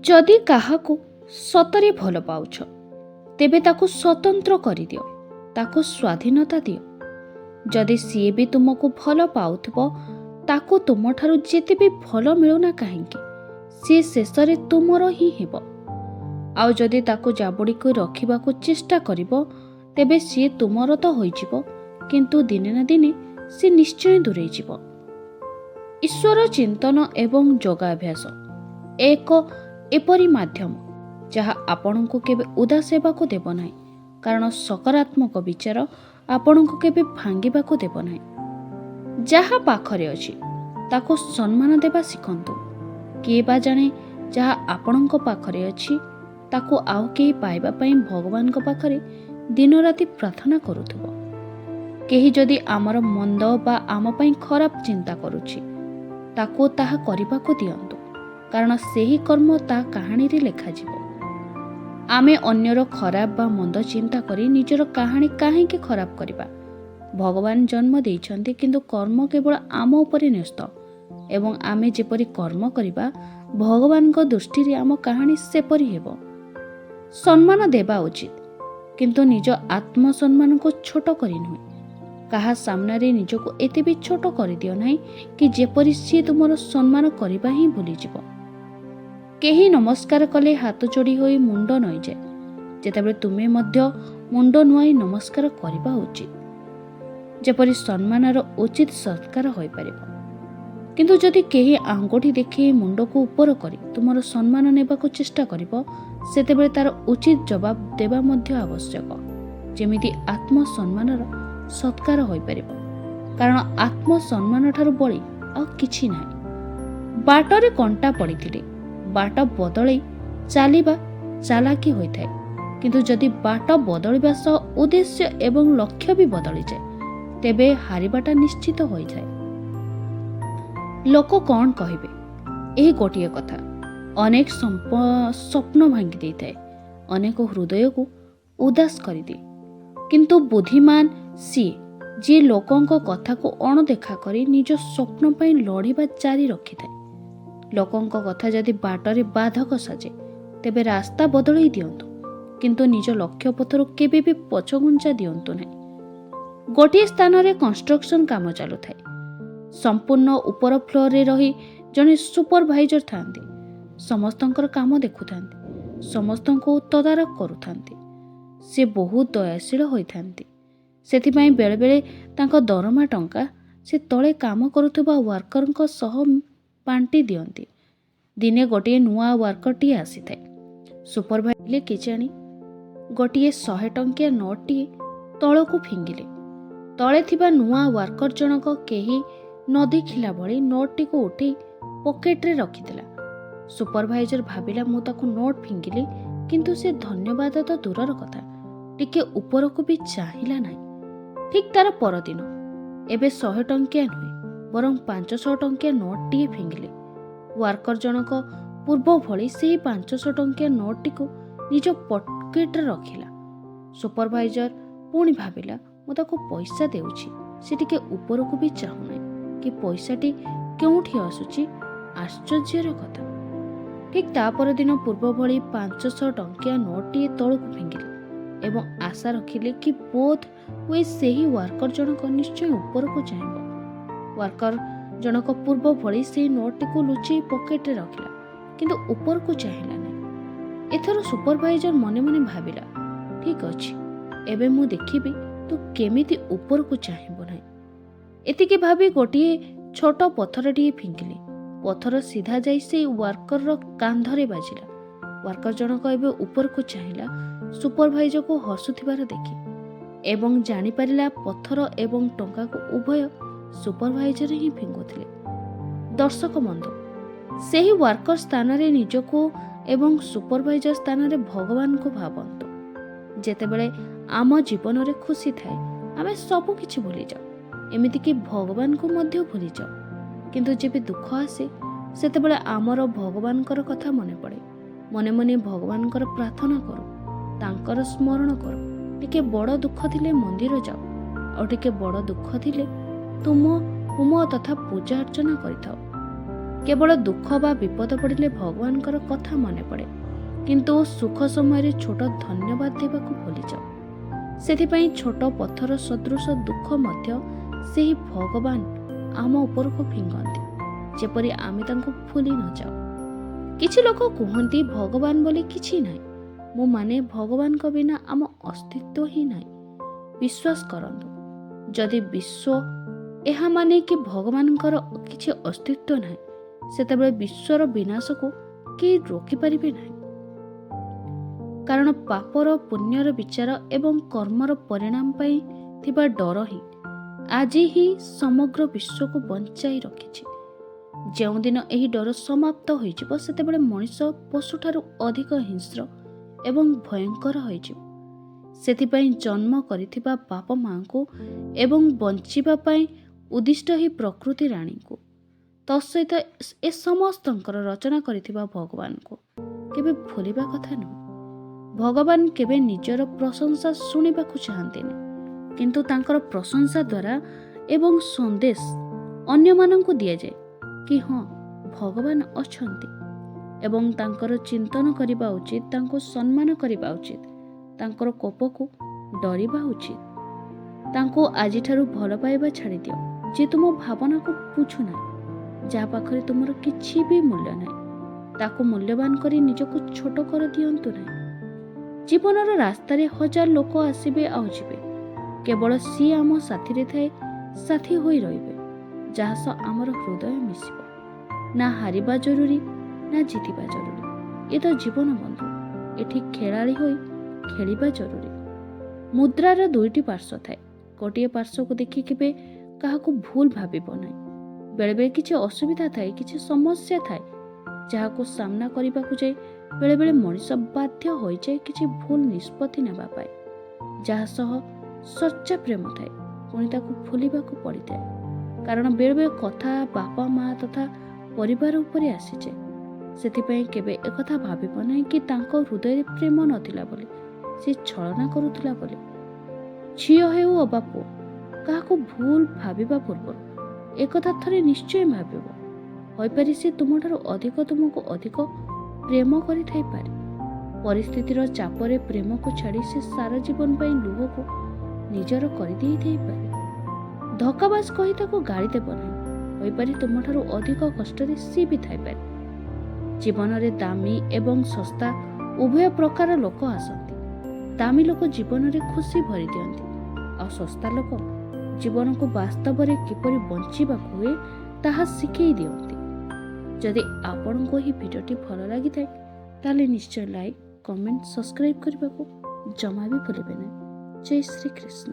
ଯଦି କାହାକୁ ସତରେ ଭଲ ପାଉଛ ତେବେ ତାକୁ ସ୍ୱତନ୍ତ୍ର କରିଦିଅ, ତାକୁ ସ୍ୱାଧୀନତା ଦିଅ। ଯଦି ସିଏ ବି ତୁମକୁ ଭଲ ପାଉଥିବ ତାକୁ ତୁମଠାରୁ ଯେତେ ବି ଭଲ ମିଳୁନା କାହିଁକି ସିଏ ଶେଷରେ ତୁମର ହିଁ ହେବ। ଆଉ ଯଦି ତାକୁ ଜାବୁଡ଼ିକି ରଖିବାକୁ ଚେଷ୍ଟା କରିବ ତେବେ ସିଏ ତୁମର ତ ହୋଇଯିବ, କିନ୍ତୁ ଦିନେ ନା ଦିନେ ସେ ନିଶ୍ଚୟ ଦୂରେଇ ଯିବ। ଈଶ୍ୱର ଚିନ୍ତନ ଏବଂ ଯୋଗାଭ୍ୟାସ ଏକ ଏପରି ମାଧ୍ୟମ ଯାହା ଆପଣଙ୍କୁ କେବେ ଉଦାସ ହେବାକୁ ଦେବ ନାହିଁ, କାରଣ ସକାରାତ୍ମକ ବିଚାର ଆପଣଙ୍କୁ କେବେ ଭାଙ୍ଗିବାକୁ ଦେବ ନାହିଁ। ଯାହା ପାଖରେ ଅଛି ତାକୁ ସମ୍ମାନ ଦେବା ଶିଖନ୍ତୁ। କିଏ ବା ଜାଣେ ଯାହା ଆପଣଙ୍କ ପାଖରେ ଅଛି ତାକୁ ଆଉ କେହି ପାଇବା ପାଇଁ ଭଗବାନଙ୍କ ପାଖରେ ଦିନରାତି ପ୍ରାର୍ଥନା କରୁଥିବ। କେହି ଯଦି ଆମର ମନ୍ଦ ବା ଆମ ପାଇଁ ଖରାପ ଚିନ୍ତା କରୁଛି ତାକୁ ତାହା କରିବାକୁ ଦିଅନ୍ତୁ, କାରଣ ସେହି କର୍ମ ତା କାହାଣୀରେ ଲେଖାଯିବ। ଆମେ ଅନ୍ୟର ଖରାପ ବା ମନ୍ଦ ଚିନ୍ତା କରି ନିଜର କାହାଣୀ କାହିଁକି ଖରାପ କରିବା? ଭଗବାନ ଜନ୍ମ ଦେଇଛନ୍ତି, କିନ୍ତୁ କର୍ମ କେବଳ ଆମ ଉପରେ ନ୍ୟସ୍ତ ଏବଂ ଆମେ ଯେପରି କର୍ମ କରିବା ଭଗବାନଙ୍କ ଦୃଷ୍ଟିରେ ଆମ କାହାଣୀ ସେପରି ହେବ। ସମ୍ମାନ ଦେବା ଉଚିତ, କିନ୍ତୁ ନିଜ ଆତ୍ମସମ୍ମାନକୁ ଛୋଟ କରି ନୁହେଁ। କାହା ସାମ୍ନାରେ ନିଜକୁ ଏତେ ବି ଛୋଟ କରିଦିଅ ନାହିଁ କି ଯେପରି ସିଏ ତୁମର ସମ୍ମାନ କରିବା ହିଁ ଭୁଲିଯିବ। କେହି ନମସ୍କାର କଲେ ହାତ ଯୋଡ଼ି ହୋଇ ମୁଣ୍ଡ ନଇଁଯାଏ, ଯେତେବେଳେ ତୁମେ ମଧ୍ୟ ମୁଣ୍ଡ ନୁଆଁଇ ନମସ୍କାର କରିବା ଉଚିତ, ଯେପରି ସମ୍ମାନର ଉଚିତ ସତ୍କାର ହୋଇପାରିବ। କିନ୍ତୁ ଯଦି କେହି ଆଙ୍ଗୁଠି ଦେଖି ମୁଣ୍ଡକୁ ଉପର କରି ତୁମର ସମ୍ମାନ ନେବାକୁ ଚେଷ୍ଟା କରିବ ସେତେବେଳେ ତାର ଉଚିତ ଜବାବ ଦେବା ମଧ୍ୟ ଆବଶ୍ୟକ, ଯେମିତି ଆତ୍ମସମ୍ମାନର ସତ୍କାର ହୋଇପାରିବ, କାରଣ ଆତ୍ମସମ୍ମାନ ଠାରୁ ବଳି ଆଉ କିଛି ନାହିଁ। ବାଟରେ କଣ୍ଟା ପଡ଼ିଥିଲେ ବାଟ ବଦଳେଇ ଚାଲିବା ଚାଲାକି ହୋଇଥାଏ, କିନ୍ତୁ ଯଦି ବାଟ ବଦଳିବା ସହ ଉଦ୍ଦେଶ୍ୟ ଏବଂ ଲକ୍ଷ୍ୟ ବି ବଦଳିଯାଏ ତେବେ ହାରିବାଟା ନିଶ୍ଚିତ ହୋଇଥାଏ। ଲୋକ କ'ଣ କହିବେ, ଏହି ଗୋଟିଏ କଥା ଅନେକ ସ୍ୱପ୍ନ ଭାଙ୍ଗି ଦେଇଥାଏ, ଅନେକ ହୃଦୟକୁ ଉଦାସ କରିଦିଏ। କିନ୍ତୁ ବୁଦ୍ଧିମାନ ସିଏ ଯିଏ ଲୋକଙ୍କ କଥାକୁ ଅଣଦେଖା କରି ନିଜ ସ୍ୱପ୍ନ ପାଇଁ ଲଢ଼ିବା ଜାରି ରଖିଥାଏ। ଲୋକଙ୍କ କଥା ଯଦି ବାଟରେ ବାଧକ ସାଜେ ତେବେ ରାସ୍ତା ବଦଳେଇ ଦିଅନ୍ତୁ, କିନ୍ତୁ ନିଜ ଲକ୍ଷ୍ୟ ପଥରୁ କେବେ ବି ପଛଘୁଞ୍ଚା ଦିଅନ୍ତୁ ନାହିଁ। ଗୋଟିଏ ସ୍ଥାନରେ କନଷ୍ଟ୍ରକ୍ସନ କାମ ଚାଲୁଥାଏ। ସମ୍ପୂର୍ଣ୍ଣ ଉପର ଫ୍ଲୋରରେ ରହି ଜଣେ ସୁପରଭାଇଜର ଥାନ୍ତି। ସମସ୍ତଙ୍କର କାମ ଦେଖୁଥାନ୍ତି, ସମସ୍ତଙ୍କୁ ତଦାରଖ କରୁଥାନ୍ତି। ସେ ବହୁତ ଦୟାଶୀଳ ହୋଇଥାନ୍ତି, ସେଥିପାଇଁ ବେଳେବେଳେ ତାଙ୍କ ଦରମା ଟଙ୍କା ସେ ତଳେ କାମ କରୁଥିବା ୱାର୍କରଙ୍କ ସହ ବାଣ୍ଟି ଦିଅନ୍ତି। ଦିନେ ଗୋଟିଏ ନୂଆ ୱାର୍କରଟିଏ ଆସିଥାଏ। ସୁପରଭାଇଜର କେଜାଣି ଗୋଟିଏ 100 ଟଙ୍କିଆ ନୋଟଟିଏ ତଳକୁ ଫିଙ୍ଗିଲେ। ତଳେ ଥିବା ନୂଆ ୱାର୍କର ଜଣକ କେହି ନ ଦେଖିଲା ଭଳି ନୋଟଟିକୁ ଉଠେଇ ପକେଟରେ ରଖିଥିଲା। ସୁପରଭାଇଜର ଭାବିଲା ମୁଁ ତାକୁ ନୋଟ ଫିଙ୍ଗିଲି, କିନ୍ତୁ ସେ ଧନ୍ୟବାଦ ତ ଦୂରର କଥା ଟିକେ ଉପରକୁ ବି ଚାହିଁଲା ନାହିଁ। ଠିକ୍ ତାର ପରଦିନ ଏବେ 100 ଟଙ୍କିଆ ନୁହେଁ ବରଂ 500 ଟଙ୍କିଆ ନୋଟଟିଏ ଫିଙ୍ଗିଲେ। ୱାର୍କର ଜଣକ ପୂର୍ବ ଭଳି ସେହି 500 ଟଙ୍କିଆ ନୋଟଟିକୁ ନିଜ ପକେଟରେ ରଖିଲା। ସୁପରଭାଇଜର ପୁଣି ଭାବିଲା ମୁଁ ତାକୁ ପଇସା ଦେଉଛି, ସେ ଟିକେ ଉପରକୁ ବି ଚାହୁଁନାହିଁ କି ପଇସାଟି କେଉଁଠି ଆସୁଛି। ଆଶ୍ଚର୍ଯ୍ୟର କଥା। ଠିକ୍ ତା ପରଦିନ ପୂର୍ବ ଭଳି 500 ଟଙ୍କିଆ ନୋଟଟିଏ ତଳକୁ ଫିଙ୍ଗିଲେ ଏବଂ ଆଶା ରଖିଲେ କି ବୋଧ ହୁଏ ସେହି ୱାର୍କର ଜଣକ ନିଶ୍ଚୟ ଉପରକୁ ଚାହିଁବ। ୱାର୍କର ଜଣକ ପୂର୍ବ ଭଳି ସେହି ନୋଟଟିକୁ ଲୁଚେଇ ପକେଟରେ ରଖିଲା, କିନ୍ତୁ ଉପରକୁ ଚାହିଁଲା ନାହିଁ। ଏଥର ସୁପରଭାଇଜର ମନେ ମନେ ଭାବିଲା ଠିକ୍ ଅଛି, ଏବେ ମୁଁ ଦେଖିବି ତୁ କେମିତି ଉପରକୁ ଚାହିଁବ ନାହିଁ। ଏତିକି ଭାବି ଗୋଟିଏ ଛୋଟ ପଥରଟିଏ ଫିଙ୍ଗିଲେ। ପଥର ସିଧା ଯାଇ ସେଇ ୱାର୍କରର କାନ୍ଧରେ ବାଜିଲା। ୱାର୍କର ଜଣକ ଏବେ ଉପରକୁ ଚାହିଁଲା ସୁପରଭାଇଜରକୁ ହସୁଥିବାର ଦେଖି ଏବଂ ଜାଣିପାରିଲା ପଥର ଏବଂ ଟଙ୍କାକୁ ଉଭୟ ସୁପରଭାଇଜର ହିଁ ଫିଙ୍ଗୁଥିଲେ। ଦର୍ଶକ ବନ୍ଧୁ, ସେହି ୱାର୍କର ସ୍ଥାନରେ ନିଜକୁ ଏବଂ ସୁପରଭାଇଜର ସ୍ଥାନରେ ଭଗବାନଙ୍କୁ ଭାବନ୍ତୁ। ଯେତେବେଳେ ଆମ ଜୀବନରେ ଖୁସି ଥାଏ ଆମେ ସବୁ କିଛି ଭୁଲିଯାଉ, ଏମିତିକି ଭଗବାନଙ୍କୁ ମଧ୍ୟ ଭୁଲିଯାଉ। କିନ୍ତୁ ଯେବେ ଦୁଃଖ ଆସେ ସେତେବେଳେ ଆମର ଭଗବାନଙ୍କର କଥା ମନେ ପଡ଼େ। ମନେ ମନେ ଭଗବାନଙ୍କର ପ୍ରାର୍ଥନା କରୁ, ତାଙ୍କର ସ୍ମରଣ କରୁ। ଟିକେ ବଡ଼ ଦୁଃଖ ଥିଲେ ମନ୍ଦିର ଯାଉ, ଆଉ ଟିକେ ବଡ଼ ଦୁଃଖ ଥିଲେ ତୁମ ହୋମ ତଥା ପୂଜା ଅର୍ଚ୍ଚନା କରିଥାଉ। କେବଳ ଦୁଃଖ ବା ବିପଦ ପଡ଼ିଲେ ଭଗବାନଙ୍କର କଥା ମନେ ପଡ଼େ, କିନ୍ତୁ ସୁଖ ସମୟରେ ଛୋଟ ଧନ୍ୟବାଦ ଦେବାକୁ ଭୁଲିଯାଉ। ସେଥିପାଇଁ ଛୋଟ ପଥର ସଦୃଶ ଦୁଃଖ ମଧ୍ୟ ସେହି ଭଗବାନ ଆମ ଉପରକୁ ଫିଙ୍ଗନ୍ତି, ଯେପରି ଆମେ ତାଙ୍କୁ ଭୁଲି ନ ଯାଉ। କିଛି ଲୋକ କୁହନ୍ତି ଭଗବାନ ବୋଲି କିଛି ନାହିଁ। ମୁଁ ମାନେ ଭଗବାନଙ୍କ ବିନା ଆମ ଅସ୍ତିତ୍ୱ ହିଁ ନାହିଁ। ବିଶ୍ୱାସ କରନ୍ତୁ, ଯଦି ବିଶ୍ୱ ଏହା ମାନେ କି ଭଗବାନଙ୍କର କିଛି ଅସ୍ତିତ୍ୱ ନାହିଁ, ସେତେବେଳେ ବିଶ୍ୱର ବିନାଶକୁ କେହି ରୋକିପାରିବେ ନାହିଁ। କାରଣ ପାପର ପୁଣ୍ୟର ବିଚାର ଏବଂ କର୍ମର ପରିଣାମ ପାଇଁ ଥିବା ଡର ହିଁ ଆଜି ହିଁ ସମଗ୍ର ବିଶ୍ୱକୁ ବଞ୍ଚାଇ ରଖିଛି। ଯେଉଁଦିନ ଏହି ଡର ସମାପ୍ତ ହୋଇଯିବ, ସେତେବେଳେ ମଣିଷ ପଶୁଠାରୁ ଅଧିକ ହିଂସ୍ର ଏବଂ ଭୟଙ୍କର ହୋଇଯିବ। ସେଥିପାଇଁ ଜନ୍ମ କରିଥିବା ବାପା ମାଆଙ୍କୁ ଏବଂ ବଞ୍ଚିବା ପାଇଁ ଉଦ୍ଦିଷ୍ଟ ଏହି ପ୍ରକୃତି ରାଣୀଙ୍କୁ, ତତ୍ସହିତ ଏ ସମସ୍ତଙ୍କର ରଚନା କରିଥିବା ଭଗବାନଙ୍କୁ କେବେ ଭୁଲିବା କଥା ନୁହେଁ। ଭଗବାନ କେବେ ନିଜର ପ୍ରଶଂସା ଶୁଣିବାକୁ ଚାହାନ୍ତିନି, କିନ୍ତୁ ତାଙ୍କର ପ୍ରଶଂସା ଦ୍ୱାରା ଏବଂ ସନ୍ଦେଶ ଅନ୍ୟମାନଙ୍କୁ ଦିଆଯାଏ କି ହଁ, ଭଗବାନ ଅଛନ୍ତି ଏବଂ ତାଙ୍କର ଚିନ୍ତନ କରିବା ଉଚିତ, ତାଙ୍କୁ ସମ୍ମାନ କରିବା ଉଚିତ, ତାଙ୍କର କୋପକୁ ଡରିବା ଉଚିତ। ତାଙ୍କୁ ଆଜିଠାରୁ ଭଲ ପାଇବା ଛାଡ଼ିଦିଅ, ଯେ ତୁମ ଭାବନାକୁ ବୁଝୁନାହିଁ, ଯାହା ପାଖରେ ତୁମର କିଛି ବି ମୂଲ୍ୟ ନାହିଁ। ତାକୁ ମୂଲ୍ୟବାନ କରି ନିଜକୁ ଛୋଟ କରିଦିଅନ୍ତୁ ନାହିଁ। ଜୀବନର ରାସ୍ତାରେ ହଜାର ଲୋକ ଆସିବେ ଆଉ ଯିବେ, କେବଳ ସିଏ ଆମ ସାଥିରେ ଥାଏ, ସାଥୀ ହୋଇ ରହିବେ, ଯାହା ସହ ଆମର ହୃଦୟ ମିଶିବ। ନା ହାରିବା ଜରୁରୀ, ନା ଜିତିବା ଜରୁରୀ। ଏ ତ ଜୀବନ ବନ୍ଧୁ, ଏଠି ଖେଳାଳି ହୋଇ ଖେଳିବା ଜରୁରୀ। ମୁଦ୍ରାର ଦୁଇଟି ପାର୍ଶ୍ୱ ଥାଏ। ଗୋଟିଏ ପାର୍ଶ୍ୱକୁ ଦେଖି କେବେ କାହାକୁ ଭୁଲ ଭାବିବ ନାହିଁ। ବେଳେବେଳେ କିଛି ଅସୁବିଧା ଥାଏ, କିଛି ସମସ୍ୟା ଥାଏ, ଯାହାକୁ ସାମ୍ନା କରିବାକୁ ଯାଇ ବେଳେବେଳେ ମଣିଷ ବାଧ୍ୟ ହୋଇଯାଏ କିଛି ଭୁଲ ନିଷ୍ପତ୍ତି ନେବା ପାଇଁ। ଯାହା ସହ ସଚ୍ଚା ପ୍ରେମ ଥାଏ, ପୁଣି ତାକୁ ଭୁଲିବାକୁ ପଡ଼ିଥାଏ। କାରଣ ବେଳେବେଳେ କଥା ବାପା ମା ତଥା ପରିବାର ଉପରେ ଆସିଯାଏ। ସେଥିପାଇଁ କେବେ ଏକଥା ଭାବିବ ନାହିଁ କି ତାଙ୍କ ହୃଦୟରେ ପ୍ରେମ ନଥିଲା ବୋଲି, ସେ ଛଳନା କରୁଥିଲା ବୋଲି। ଝିଅ ହେଉ ଅବା ପୁଅ, କାହାକୁ ଭୁଲ ଭାବିବା ପୂର୍ବରୁ ଏକଥା ଥରେ ନିଶ୍ଚୟ ଭାବିବ। ହୋଇପାରେ ସେ ତୁମଠାରୁ ଅଧିକ ତୁମକୁ ଅଧିକ ପ୍ରେମ କରିଥାଇପାରେ। ପରିସ୍ଥିତିର ଚାପରେ ପ୍ରେମକୁ ଛାଡ଼ି ସେ ସାରା ଜୀବନ ପାଇଁ ଲୁହକୁ ନିଜର କରିଦେଇଥାଇପାରେ। ଧୋକାବାଜ କହି ତାକୁ ଗାଳି ଦେବ ନାହିଁ। ହୋଇପାରେ ତୁମଠାରୁ ଅଧିକ କଷ୍ଟରେ ସିଏ ବି ଥାଇପାରେ। ଜୀବନରେ ଦାମୀ ଏବଂ ଶସ୍ତା ଉଭୟ ପ୍ରକାର ଲୋକ ଆସନ୍ତି। ଦାମୀ ଲୋକ ଜୀବନରେ ଖୁସି ଭରି ଦିଅନ୍ତି, ଆଉ ଶସ୍ତା ଲୋକ ଜୀବନକୁ ବାସ୍ତବରେ କିପରି ବଞ୍ଚିବାକୁ ହୁଏ ତାହା ଶିଖେଇ ଦିଅନ୍ତି। ଯଦି ଆପଣଙ୍କୁ ଏହି ଭିଡ଼ିଓଟି ଭଲ ଲାଗିଥାଏ, ତାହେଲେ ନିଶ୍ଚୟ ଲାଇକ୍, କମେଣ୍ଟ, ସବସ୍କ୍ରାଇବ୍ କରିବାକୁ ଜମା ବି ଭୁଲିବେ ନାହିଁ। ଜୟ ଶ୍ରୀ କୃଷ୍ଣ।